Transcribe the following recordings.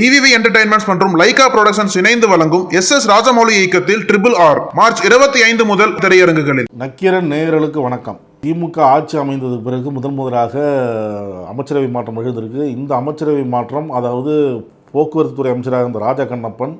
TVV entertainments மற்றும் Lyca productions இணைந்து வழங்கும் எஸ் ராஜமௌலி இயக்கத்தில் RRR மார்ச் 25 முதல் திரையரங்குகளில். நக்கீரன் நேயர்களுக்கு வணக்கம். திமுக ஆட்சி அமைந்ததுக்கு பிறகு முதலாக அமைச்சரவை மாற்றம் எழுந்திருக்கு. இந்த அமைச்சரவை மாற்றம், அதாவது போக்குவரத்து துறை அமைச்சராக இருந்த ராஜா கண்ணப்பன்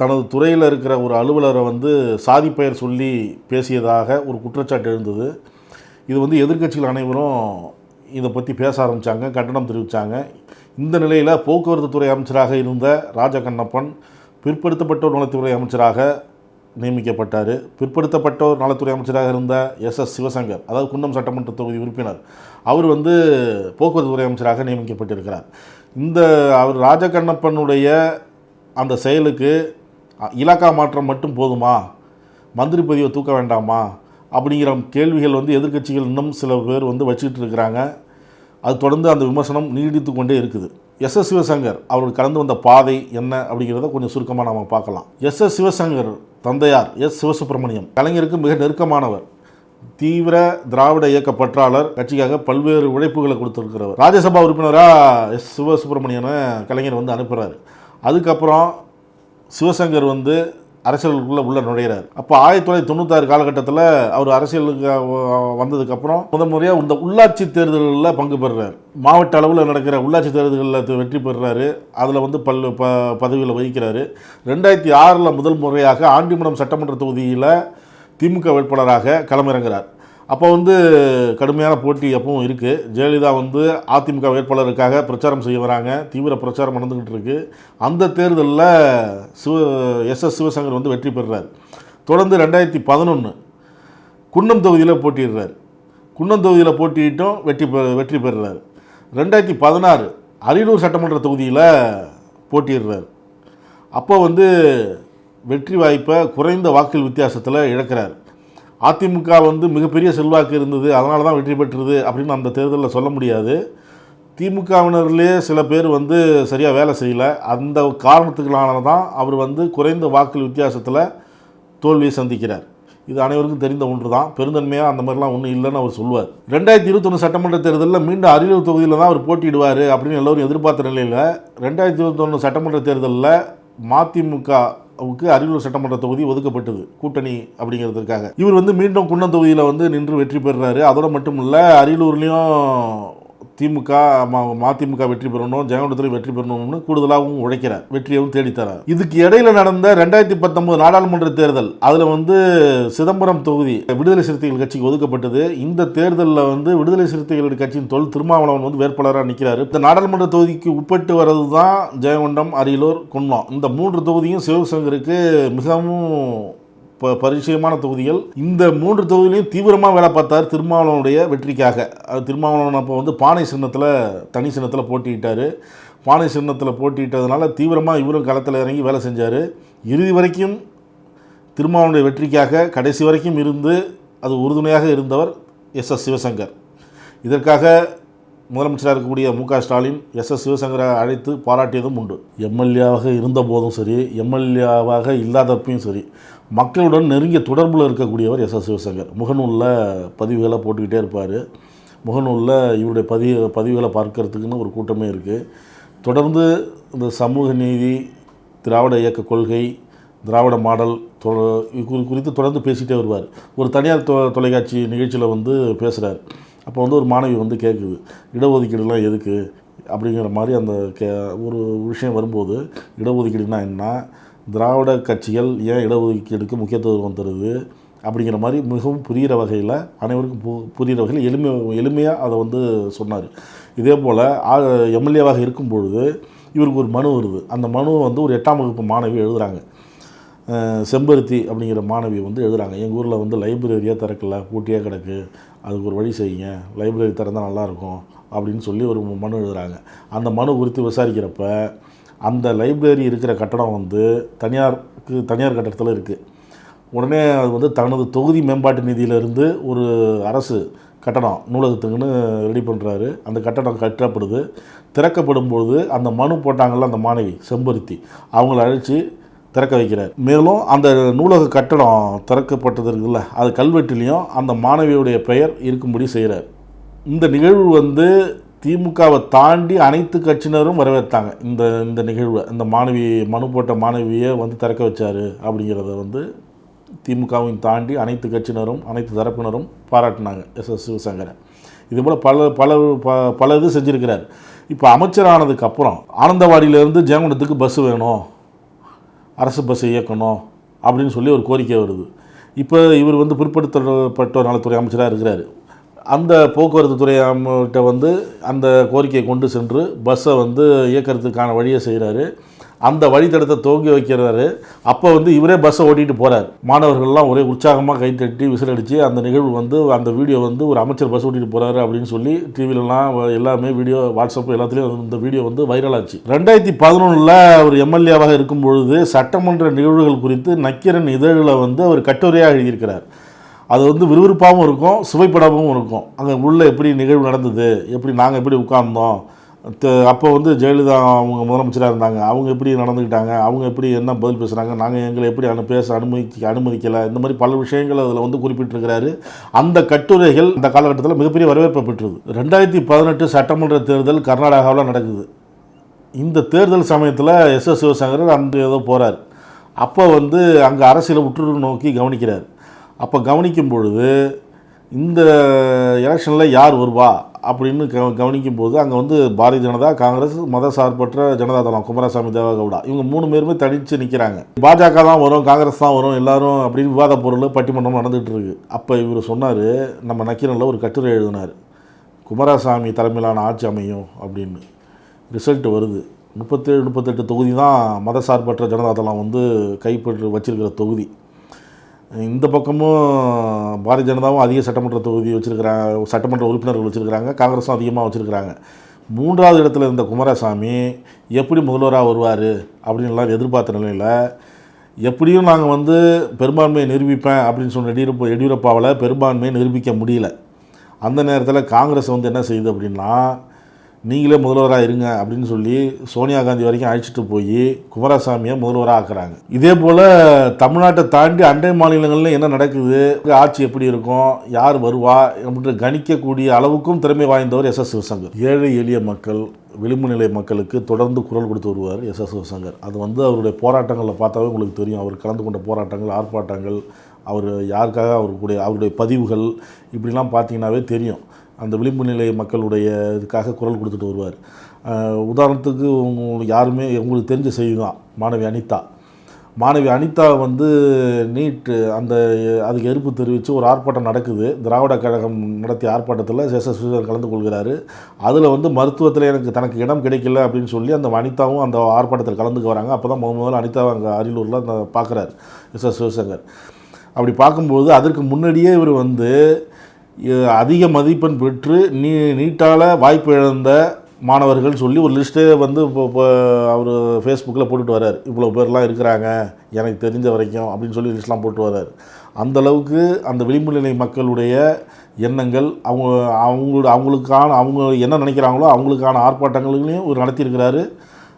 தனது துறையில் இருக்கிற ஒரு அலுவலரை சாதி பெயர் சொல்லி பேசியதாக ஒரு குற்றச்சாட்டு எழுந்தது. இது எதிர்க்கட்சிகள் அனைவரும் இதை பற்றி பேச ஆரம்பித்தாங்க, கண்டனம் தெரிவித்தாங்க. இந்த நிலையில் போக்குவரத்து துறை அமைச்சராக இருந்த ராஜா கண்ணப்பன் பிற்படுத்தப்பட்டோர் நலத்துறை அமைச்சராக நியமிக்கப்பட்டார். பிற்படுத்தப்பட்டோர் நலத்துறை அமைச்சராக இருந்த எஸ் சிவசங்கர், அதாவது குன்னம் சட்டமன்ற தொகுதி உறுப்பினர், அவர் போக்குவரத்து துறை அமைச்சராக நியமிக்கப்பட்டிருக்கிறார். அவர் ராஜா கண்ணப்பனுடைய அந்த செயலுக்கு இலாக்கா மாற்றம் மட்டும் போதுமா, மந்திரி பதவியை தூக்க வேண்டாமா அப்படிங்கிற கேள்விகள் எதிர்க்கட்சிகள் இன்னும் சில பேர் வச்சுக்கிட்டு இருக்கிறாங்க. அது தொடர்ந்து அந்த விமர்சனம் நீடித்து கொண்டே இருக்குது. எஸ் சிவசங்கர் அவர்கள் கடந்து வந்த பாதை என்ன அப்படிங்கிறத கொஞ்சம் சுருக்கமாக நாம் பார்க்கலாம். எஸ் சிவசங்கர் தந்தையார் எஸ் சிவசுப்பிரமணியம் கலைஞருக்கு மிக நெருக்கமானவர். தீவிர திராவிட இயக்க பற்றாளர், கட்சிக்காக பல்வேறு உழைப்புகளை கொடுத்துருக்கிறவர். ராஜ்யசபா உறுப்பினராக எஸ் சிவசுப்பிரமணியனை கலைஞர் அனுப்புகிறார். அதுக்கப்புறம் சிவசங்கர் அரசியலுக்குள்ளே உள்ள நுழைகிறார். அப்போ 1996 காலகட்டத்தில் அவர் அரசியலுக்கு வந்ததுக்கப்புறம் முறையாக இந்த உள்ளாட்சி தேர்தல்களில் பங்கு பெறுறார். மாவட்ட அளவில் நடக்கிற உள்ளாட்சி தேர்தல்களில் வெற்றி பெறுறாரு. அதில் பதவியில் வகிக்கிறார். 2006 முதல் முறையாக ஆண்டிமடம் சட்டமன்ற தொகுதியில் திமுக வேட்பாளராக களமிறங்குகிறார். அப்போ கடுமையான போட்டி அப்பவும் இருக்குது. ஜெயலலிதா அதிமுக வேட்பாளருக்காக பிரச்சாரம் செய்ய வராங்க. தீவிர பிரச்சாரம் நடந்துக்கிட்டு இருக்குது. அந்த தேர்தலில் எஸ் சிவசங்கர் வெற்றி பெறுறார். தொடர்ந்து 2011 குன்னம் தொகுதியில் போட்டியிடுறார். குன்னம் தொகுதியில் போட்டியிட்டும் வெற்றி பெறுறார். 2016 அரியலூர் சட்டமன்ற தொகுதியில் போட்டியிடுறார். அப்போ வெற்றி வாய்ப்பை குறைந்த வாக்குகள் வித்தியாசத்தில் இழக்கிறார். அதிமுக மிகப்பெரிய செல்வாக்கு இருந்தது, அதனால தான் வெற்றி பெற்றது அப்படின்னு அந்த தேர்தலில் சொல்ல முடியாது. திமுகவினர்லேயே சில பேர் சரியாக வேலை செய்யலை. அந்த காரணத்துக்களான தான் அவர் குறைந்த வாக்குகள் வித்தியாசத்தில் தோல்வியை சந்திக்கிறார். இது அனைவருக்கும் தெரிந்த ஒன்று தான். பெருந்தன்மையாக அந்த மாதிரிலாம் ஒன்றும் இல்லைன்னு அவர் சொல்வார். 2021 சட்டமன்ற தேர்தலில் மீண்டும் அரியலூர் தொகுதியில் தான் அவர் போட்டியிடுவார் அப்படின்னு எல்லோரும் எதிர்பார்த்த நிலையில் 2021 சட்டமன்ற தேர்தலில் மதிமுகவுக்கு அரியலூர் சட்டமன்ற தொகுதி ஒதுக்கப்பட்டது, கூட்டணி அப்படிங்கிறதுக்காக. இவர் மீண்டும் குன்னம் தொகுதியில் நின்று வெற்றி பெறுறாரு. அதோடு மட்டும் இல்லை, அரியலூர்லேயும் மதிமுக வெற்றி பெறணும், ஜெயங்கொண்டத்திலையும் வெற்றி பெறணும்னு கூடுதலாகவும் உழைக்கிறார், வெற்றியவும் தேடித்தரார். இதுக்கு இடையில நடந்த 2019 நாடாளுமன்ற தேர்தல், அதில் சிதம்பரம் தொகுதி விடுதலை சிறுத்தைகள் கட்சிக்கு ஒதுக்கப்பட்டது. இந்த தேர்தலில் விடுதலை சிறுத்தைகள் கட்சியின் தொல் திருமாவளவன் வேட்பாளராக நிற்கிறார். இந்த நாடாளுமன்ற தொகுதிக்கு உட்பட்டு வர்றது தான் ஜெயங்கொண்டம், அரியலூர், குன்னம். இந்த 3 தொகுதியும் சிவசங்கருக்கு மிகவும் பரிச்சயமான தொகுதிகள். இந்த 3 தொகுதியிலையும் தீவிரமாக வேலை பார்த்தார் திருமாவளவனுடைய வெற்றிக்காக. திருமாவளவன் அப்போ பானை சின்னத்தில், தனி சின்னத்தில் போட்டியிட்டார். பானை சின்னத்தில் போட்டியிட்டதுனால தீவிரமாக இவரும் களத்தில் இறங்கி வேலை செஞ்சார். இறுதி வரைக்கும் திருமாவளவனுடைய வெற்றிக்காக கடைசி வரைக்கும் இருந்து அது உறுதுணையாக இருந்தவர் எஸ் சிவசங்கர். இதற்காக முதலமைச்சராக இருக்கக்கூடிய மு.க. ஸ்டாலின் எஸ் சிவசங்கரை அழைத்து பாராட்டியதும் உண்டு. எம்எல்ஏவாக இருந்த போதும் சரி, எம்எல்ஏவாக இல்லாதப்பையும் சரி, மக்களுடன் நெருங்கிய தொடர்பில் இருக்கக்கூடியவர் எஸ் சிவசங்கர். முகநூலில் பதிவுகளை போட்டுக்கிட்டே இருப்பார். முகநூலில் இவருடைய பதிவுகளை பார்க்கறதுக்குன்னு ஒரு கூட்டமே இருக்குது. தொடர்ந்து இந்த சமூக நீதி, திராவிட இயக்க கொள்கை, திராவிட மாடல் குறித்து தொடர்ந்து பேசிகிட்டே வருவார். ஒரு தனியார் தொலைக்காட்சி நிகழ்ச்சியில் பேசுகிறார். அப்போ ஒரு மாணவி கேட்குது, இடஒதுக்கீடுலாம் எதுக்கு அப்படிங்கிற மாதிரி அந்த ஒரு விஷயம் வரும்போது, இடஒதுக்கீடுனா என்ன, திராவிட கட்சிகள் ஏன் இடஒதுக்கீடுக்கு முக்கியத்துவம் தருது அப்படிங்கிற மாதிரி மிகவும் புரிகிற வகையில், அனைவருக்கும் புரிகிற வகையில் எளிமையாக அதை சொன்னார். இதே போல் எம்எல்ஏவாக இருக்கும்பொழுது இவருக்கு ஒரு மனு வருது. அந்த மனு ஒரு 8ஆம் வகுப்பு மாணவி எழுதுகிறாங்க. செம்பருத்தி அப்படிங்கிற மாணவி எழுதுகிறாங்க, எங்கள் ஊரில் லைப்ரரியாக திறக்கல, பூட்டியாக கிடக்கு, அதுக்கு ஒரு வழி செய்யுங்க, லைப்ரரி திறந்தால் நல்லாயிருக்கும் அப்படின்னு சொல்லி ஒரு மனு எழுதுகிறாங்க. அந்த மனு குறித்து விசாரிக்கிறப்ப அந்த லைப்ரரி இருக்கிற கட்டடம் தனியார் கட்டடத்தில் இருக்குது. உடனே அது தனது தொகுதி மேம்பாட்டு நிதியிலிருந்து ஒரு அரசு கட்டடம் நூலகத்துக்குன்னு ரெடி பண்ணுறாரு. அந்த கட்டடம் கட்டப்படுது. திறக்கப்படும்பொழுது அந்த மனு போட்டாங்கள்ல அந்த மாணவி செம்பருத்தி, அவங்கள அழைச்சி திறக்க வைக்கிறார். மேலும் அந்த நூலக கட்டடம் திறக்கப்பட்டது இருக்குல்ல, அது கல்வெட்டிலையும் அந்த மாணவியுடைய பெயர் இருக்கும்படி செய்கிறார். இந்த நிகழ்வு திமுகவை தாண்டி அனைத்து கட்சியினரும் வரவேற்றாங்க இந்த இந்த நிகழ்வை. இந்த மாணவி மனு போட்ட மாணவியை வந்து திறக்க வச்சார் அப்படிங்கிறத வந்து திமுகவையும் தாண்டி அனைத்து கட்சியினரும் அனைத்து தரப்பினரும் பாராட்டினாங்க எஸ் சிவசங்கரை. இதுபோல் பல இது செஞ்சுருக்கிறார். இப்போ அமைச்சரானதுக்கப்புறம் ஆனந்தவாடியிலேருந்து ஜெயங்கொண்டத்துக்கு பஸ்ஸு வேணும், அரசு பஸ்ஸை இயக்கணும் அப்படின்னு சொல்லி ஒரு கோரிக்கை வருது. இப்போ இவர் வந்து பிற்படுத்தப்பட்டோர் நலத்துறை அமைச்சராக இருக்கிறார். அந்த போக்குவரத்து துறை கிட்ட வந்து அந்த கோரிக்கையை கொண்டு சென்று பஸ்ஸை வந்து இயக்கிறதுக்கான வழியை செய்கிறாரு. அந்த வழித்தடத்தை துவங்கி வைக்கிறாரு. அப்போ வந்து இவரே பஸ்ஸை ஓட்டிகிட்டு போகிறார். மாணவர்கள்லாம் ஒரே உற்சாகமாக கைத்தட்டி விசிலடித்து அந்த நிகழ்வு வந்து அந்த வீடியோ வந்து ஒரு அமைச்சர் பஸ் ஓட்டிகிட்டு போகிறாரு அப்படின்னு சொல்லி டிவிலலாம் எல்லாமே வீடியோ, வாட்ஸ்அப் எல்லாத்துலேயும் இந்த வீடியோ வந்து வைரலாச்சு. 2011 அவர் எம்எல்ஏவாக இருக்கும் பொழுது சட்டமன்ற நிகழ்வுகள் குறித்து நக்கீரன் இதழில் வந்து அவர் கட்டுரையாக எழுதியிருக்கிறார். அது வந்து விறுவிறுப்பாகவும் இருக்கும், சுவைப்படமும் இருக்கும். அங்கே உள்ளே எப்படி நிகழ்வு நடந்தது, எப்படி எப்படி உட்கார்ந்தோம், அப்போ வந்து ஜெயலலிதா அவங்க முதலமைச்சராக இருந்தாங்க, அவங்க எப்படி நடந்துக்கிட்டாங்க, அவங்க எப்படி என்ன பதில் பேசுகிறாங்க, நாங்கள் எங்களை எப்படி பேச அனுமதிக்கலை, இந்த மாதிரி பல விஷயங்கள் அதில் வந்து குறிப்பிட்டிருக்கிறாரு. அந்த கட்டுரைகள் அந்த காலகட்டத்தில் மிகப்பெரிய வரவேற்பு பெற்றது. 2018 சட்டமன்ற தேர்தல் கர்நாடகாவில் நடக்குது. இந்த தேர்தல் சமயத்தில் எஸ் சிவசங்கர் அங்கே ஏதோ போகிறார். அப்போ வந்து அங்கே அரசியலை உற்று நோக்கி கவனிக்கிறார். அப்போ கவனிக்கும் பொழுது இந்த எலெக்ஷனில் யார் வருவா அப்படின்னு கவனிக்கும்போது அங்கே வந்து பாரதிய ஜனதா, காங்கிரஸ், மதசார்பற்ற ஜனதாதளம், குமாரசாமி, தேவகவுடா இவங்க 3 பேருமே தனித்து நிற்கிறாங்க. பாஜக தான் வரும், காங்கிரஸ் தான் வரும், எல்லாரும் அப்படின்னு விவாத பொருள் பட்டிமன்றம் நடந்துகிட்டு இருக்கு. அப்போ இவர் சொன்னார், நம்ம நக்கீரனில் ஒரு கட்டுரை எழுதினார், குமாரசாமி தலைமையிலான ஆட்சி அமையும் அப்படின்னு. ரிசல்ட் வருது. 37-38 தொகுதி தான் மதசார்பற்ற ஜனதாதளம் வந்து கைப்பற்றி வச்சிருக்கிற தொகுதி. இந்த பக்கமும் பாரதிய ஜனதாவும் அதிக சட்டமன்ற தொகுதி வச்சுருக்கிறாங்க, சட்டமன்ற உறுப்பினர்கள் வச்சுருக்கிறாங்க, காங்கிரஸும் அதிகமாக வச்சுருக்கிறாங்க. 3வது இடத்துல இருந்த குமாரசாமி எப்படி முதல்வராக வருவார் அப்படின்லாம் எதிர்பார்த்த நிலையில் எப்படியும் நாங்கள் வந்து பெரும்பான்மையை நிரூபிப்பேன் அப்படின்னு சொன்ன எடியூரப்பாவில் பெரும்பான்மையை நிரூபிக்க முடியல. அந்த நேரத்தில் காங்கிரஸ் வந்து என்ன செய்யுது அப்படின்னா, நீங்களே முதல்வராக இருங்க அப்படின்னு சொல்லி சோனியா காந்தி வரைக்கும் அழைச்சிட்டு போய் குமாரசாமியை முதல்வராக ஆக்குறாங்க. இதே போல் தமிழ்நாட்டை தாண்டி அண்டை மாநிலங்களில் என்ன நடக்குது, ஆட்சி எப்படி இருக்கும், யார் வருவா அப்படின்ற கணிக்கக்கூடிய அளவுக்கும் திறமை வாய்ந்தவர் எஸ் சிவசங்கர். ஏழை எளிய மக்கள், விளிம்பு நிலை மக்களுக்கு தொடர்ந்து குரல் கொடுத்து வருவார் எஸ் சிவசங்கர். அது வந்து அவருடைய போராட்டங்களில் பார்த்தாவே உங்களுக்கு தெரியும். அவர் கலந்து கொண்ட போராட்டங்கள், ஆர்ப்பாட்டங்கள், அவர் யாருக்காக அவருடைய பதிவுகள் இப்படிலாம் பார்த்தீங்கன்னாவே தெரியும். அந்த விளிம்பு நிலை மக்களுடைய இதுக்காக குரல் கொடுத்துட்டு வருவார். உதாரணத்துக்கு யாருமே உங்களுக்கு தெரிஞ்ச செய்தி தான் மாணவி அனிதா வந்து நீட்டு அதுக்கு எதிர்ப்பு தெரிவித்து ஒரு ஆர்ப்பாட்டம் நடக்குது. திராவிட கழகம் நடத்திய ஆர்ப்பாட்டத்தில் எஸ் சிவசங்கர் கலந்து கொள்கிறாரு. அதில் வந்து மருத்துவத்தில் தனக்கு இடம் கிடைக்கல அப்படின்னு சொல்லி அந்த அனிதாவும் அந்த ஆர்ப்பாட்டத்தில் கலந்துக்கு வராங்க. அப்போ தான் முதல்ல அனிதாவை அங்கே அரியலூரில் அந்த பார்க்குறாரு எஸ் சிவசங்கர். அப்படி பார்க்கும்போது அதற்கு முன்னாடியே இவர் வந்து அதிக மதிப்பெண் பெற்று நீட்டால் வாய்ப்பு இழந்த மாணவர்கள் சொல்லி ஒரு லிஸ்ட்டே வந்து இப்போ அவர் ஃபேஸ்புக்கில் போட்டுட்டு வர்றார். இவ்வளோ பேர்லாம் இருக்கிறாங்க எனக்கு தெரிஞ்ச வரைக்கும் அப்படின்னு சொல்லி லிஸ்ட்லாம் போட்டு வர்றார். அந்தளவுக்கு அந்த விளிம்பு நிலை மக்களுடைய எண்ணங்கள், அவங்களுக்கான அவங்க என்ன நினைக்கிறாங்களோ அவங்களுக்கான ஆர்ப்பாட்டங்களையும் இவர் நடத்தியிருக்கிறாரு.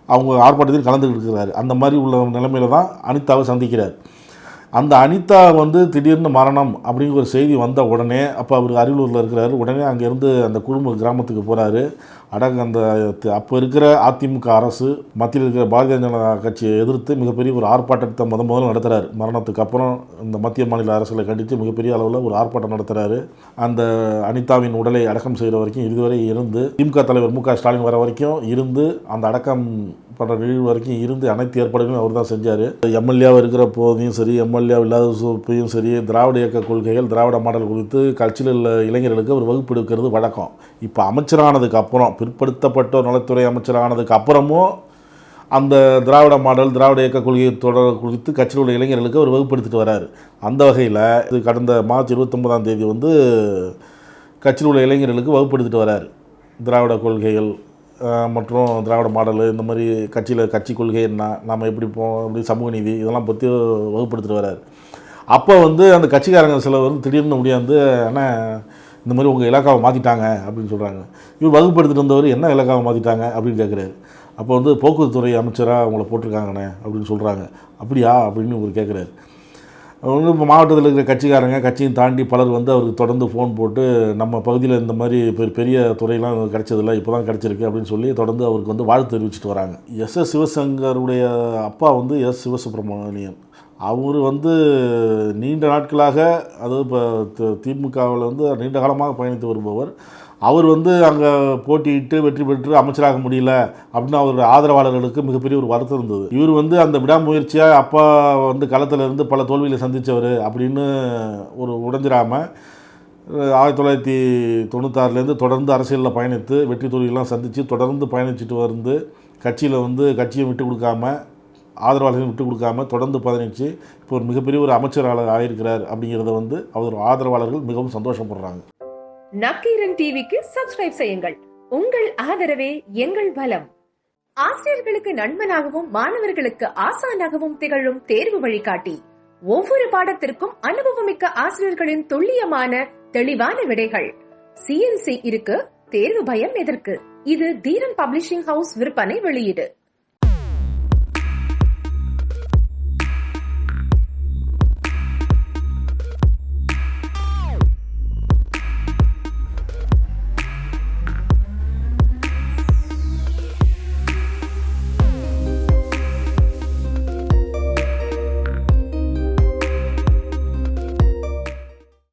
அவங்க ஆர்ப்பாட்டத்தில் கலந்துக்கிட்டு இருக்கிறாரு. அந்த மாதிரி உள்ள நிலைமையில தான் அனிதாவை சந்திக்கிறார். அந்த அனிதா வந்து திடீர்னு மரணம் அப்படிங்கிற ஒரு செய்தி வந்த உடனே, அப்போ அவர் அரியலூரில் இருக்கிறாரு, உடனே அங்கேருந்து அந்த குடும்ப கிராமத்துக்கு போகிறாரு. அப்போ இருக்கிற அதிமுக அரசு, மத்தியில் இருக்கிற பாரதிய ஜனதா கட்சியை எதிர்த்து மிகப்பெரிய ஒரு ஆர்ப்பாட்டத்தை முதல்ல நடத்துகிறார். மரணத்துக்கு அப்புறம் இந்த மத்திய மாநில அரசுகளை கண்டித்து மிகப்பெரிய அளவில் ஒரு ஆர்ப்பாட்டம் நடத்துகிறாரு. அந்த அனிதாவின் உடலை அடக்கம் செய்கிற வரைக்கும் இதுவரை இருந்து, திமுக தலைவர் மு.க. ஸ்டாலின் வர வரைக்கும் இருந்து, அந்த அடக்கம் பண்ணுற நிகழ்வு வரைக்கும் இருந்து அனைத்து ஏற்பாடுகளும் அவர் தான் செஞ்சார். எம்எல்ஏவாக இருக்கிற போதையும் சரி, எம்எல்ஏ இல்லாத சூப்பையும் சரி, திராவிட இயக்க கொள்கைகள், திராவிட மாடல் குறித்து கட்சியில் உள்ள இளைஞர்களுக்கு அவர் வகுப்பு எடுக்கிறது வழக்கம். இப்போ அமைச்சரானதுக்கு அப்புறம், பிற்படுத்தப்பட்டோர் நலத்துறை அமைச்சரானதுக்கு அப்புறமும் அந்த திராவிட மாடல், திராவிட இயக்க கொள்கையை தொடர் குறித்து கட்சியில் உள்ள இளைஞர்களுக்கு அவர் வகுப்படுத்திட்டு வர்றார். அந்த வகையில் இது கடந்த மார்ச் 29ஆம் தேதி வந்து கட்சியில் உள்ள இளைஞர்களுக்கு வகுப்படுத்திட்டு வர்றார். திராவிட கொள்கைகள் மற்றும் திராவிட மாடல், இந்த மாதிரி கட்சி கொள்கை என்ன, நாம் எப்படி அப்படி சமூக நீதி இதெல்லாம் பற்றி வகுப்படுத்திட்டு வர்றார். அப்போ வந்து அந்த கட்சிக்காரங்க சில வந்து திடீர்னு முடியாது, ஆனால் இந்த மாதிரி உங்கள் இலாக்காவை மாற்றிட்டாங்க அப்படின்னு சொல்கிறாங்க. இவர் வகுப்படுத்திட்டு வந்தவர் என்ன இலாக்காவை மாற்றிட்டாங்க அப்படின்னு கேட்குறாரு. அப்போ வந்து போக்குவரத்துறை அமைச்சராக அவங்கள போட்டிருக்காங்கண்ணே அப்படின்னு சொல்கிறாங்க. அப்படியா அப்படின்னு இவர் கேட்குறாரு. வந்து இப்போ மாவட்டத்தில் இருக்கிற கட்சிக்காரங்க கட்சியும் தாண்டி பலர் வந்து அவருக்கு தொடர்ந்து ஃபோன் போட்டு நம்ம பகுதியில் இந்த மாதிரி பெரிய துறையெல்லாம் கிடைச்சதில்ல, இப்போ தான் கிடச்சிருக்கு அப்படின்னு சொல்லி தொடர்ந்து அவருக்கு வந்து வாழ்த்து தெரிவிச்சிட்டு வராங்க. எஸ் சிவசங்கருடைய அப்பா வந்து எஸ் சிவசுப்ரமணியன். அவர் வந்து நீண்ட நாட்களாக, அதாவது இப்போ திமுகவில் வந்து நீண்ட காலமாக பயணித்து வருபவர். அவர் வந்து அங்கே போட்டியிட்டு வெற்றி பெற்று அமைச்சராக முடியல அப்படின்னு அவருடைய ஆதரவாளர்களுக்கு மிகப்பெரிய ஒரு வருத்தம் இருந்தது. இவர் வந்து அந்த விடாமுயற்சியாக அப்பா வந்து களத்தில் இருந்து பல தோல்விகளை சந்தித்தவர் அப்படின்னு ஒரு உடைஞ்சிடாமல் 1996 தொடர்ந்து அரசியலில் பயணித்து வெற்றி தோல்வியெல்லாம் சந்தித்து தொடர்ந்து பயணிச்சுட்டு வந்து கட்சியில் வந்து கட்சியை விட்டு கொடுக்காம ஆதரவாளர்களையும் விட்டு கொடுக்காம தொடர்ந்து பயணித்து இப்போ ஒரு மிகப்பெரிய ஒரு அமைச்சராளர் ஆகியிருக்கிறார். அப்படிங்கிறத வந்து அவர் ஆதரவாளர்கள் மிகவும் சந்தோஷப்படுறாங்க. நக்கீரன் டிவிக்கு சப்ஸ்கிரைப் செய்யுங்கள். உங்கள் ஆதரவே எங்கள் பலம். ஆசிரியர்களுக்கு நண்பனாகவும் மாணவர்களுக்கு ஆசானாகவும் திகழும் தேர்வு வழிகாட்டி. ஒவ்வொரு பாடத்திற்கும் அனுபவமிக்க ஆசிரியர்களின் துல்லியமான தெளிவான விடைகள். CNC இருக்கு, தேர்வு பயம் எதற்கு? இது தீரன் பப்ளிஷிங் ஹவுஸ் விற்பனை வெளியீடு.